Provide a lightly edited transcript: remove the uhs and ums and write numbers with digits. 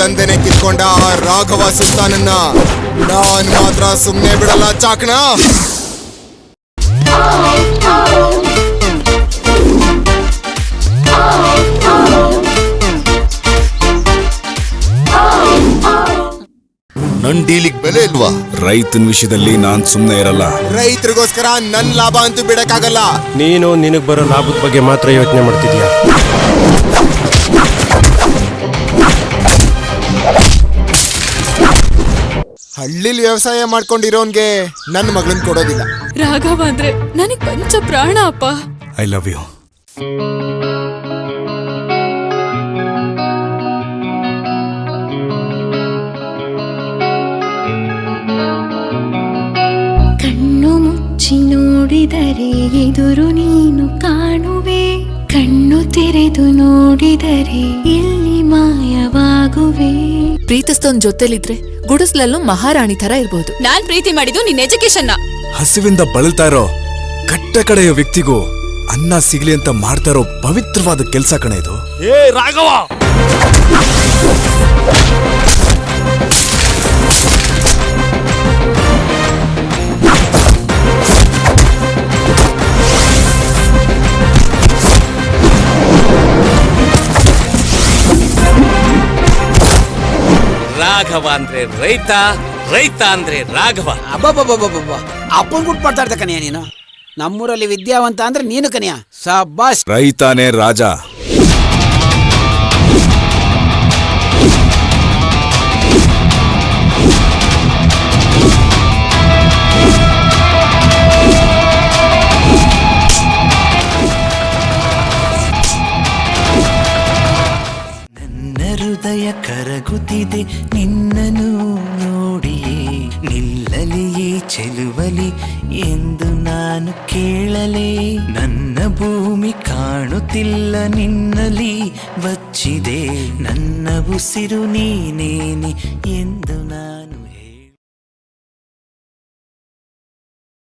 ನಂದಂದನೆ ಕಿತ್ಕೊಂಡ ಆ ರಾಘವ ಸುಲ್ತಾನನ್ನ ನಾನ್ ಮಾತ್ರ ಸುಮ್ನೆ ಬಿಡಲ್ಲ ಚಾಕಣ. ನನ್ ಡೀಲಿಗ್ ಬೆಲೆ ಇಲ್ವಾ? ರೈತನ ವಿಷಯದಲ್ಲಿ ನಾನ್ ಸುಮ್ನೆ ಇರಲ್ಲ. ರೈತರಿಗೋಸ್ಕರ ನನ್ ಲಾಭ ಅಂತೂ ಬಿಡಕ್ಕಾಗಲ್ಲ. ನೀನು ನಿನಗ್ ಬರೋ ಲಾಭದ ಬಗ್ಗೆ ಮಾತ್ರ ಯೋಚನೆ ಮಾಡ್ತಿದ್ಯಾ? ಹಳ್ಳಿಲಿ ವ್ಯವಸಾಯ ಮಾಡ್ಕೊಂಡಿರೋನ್ಗೆ ನನ್ನ ಮಗಳನ್ ಕೊಡೋದಿಲ್ಲ. ರಾಘವ ಅಂದ್ರೆ ನನಗ್ ಪಂಚ ಪ್ರಾಣ ಅಪ್ಪ. I love you. ಕಣ್ಣು ಮುಚ್ಚಿ ನೋಡಿದರೆ ಎದುರು ನೀನು ಕಾಣುವೆ, ಕಣ್ಣು ತೆರೆದು ನೋಡಿದರೆ ಇಲ್ಲಿ ಮಾಯವಾಗುವೆ. ಪ್ರೀತಿಸ್ತೋನ್ ಜೊತೆಲಿದ್ರೆ ಗುಡಿಸ್ಲಲ್ಲೂ ಮಹಾರಾಣಿ ತರ ಇರ್ಬೋದು. ನಾನ್ ಪ್ರೀತಿ ಮಾಡಿದ್ದು ನಿನ್ ಎಜುಕೇಶನ್. ಹಸಿವಿಂದ ಬಳಲ್ತಾ ಇರೋ ಕಟ್ಟ ಕಡೆಯ ವ್ಯಕ್ತಿಗೂ ಅನ್ನ ಸಿಗ್ಲಿ ಅಂತ ಮಾಡ್ತಾ ಇರೋ ಪವಿತ್ರವಾದ ಕೆಲ್ಸ ಕಣೆ ಇದು. ಏ ರಾಘವ, ರಾಘವ ಅಂದ್ರೆ ರೈತ, ರೈತ ಅಂದ್ರೆ ರಾಘವ. ಅಬ್ಬಬ್ಬಬ್ಬಬ್ಬ, ಅಪ್ಪನ್ ಗುಟ್ ಮಾಡ್ತಾ ಕನ್ಯಾ ನೀನು. ನಮ್ಮೂರಲ್ಲಿ ವಿದ್ಯಾವಂತ ಅಂದ್ರೆ ನೀನು ಕನ್ಯಾ. ಸಬ್ಬಾಸ್. ರೈತಾನೇ ರಾಜ. ಹೃದಯ ಕರಗುತ್ತಿದೆ ನಿನ್ನನು ನೋಡಿಯೇ, ನಿಲ್ಲಲಿ ಈ ಚೆಲುವಲಿ ಎಂದು ನಾನು ಕೇಳಲೇ. ನನ್ನ ಭೂಮಿ ಕಾಣುತ್ತಿಲ್ಲ ನಿನ್ನಲಿ ಬಚ್ಚಿದೆ, ನನ್ನ ಉಸಿರು ನೀನೇನೆ ಎಂದು ನಾನು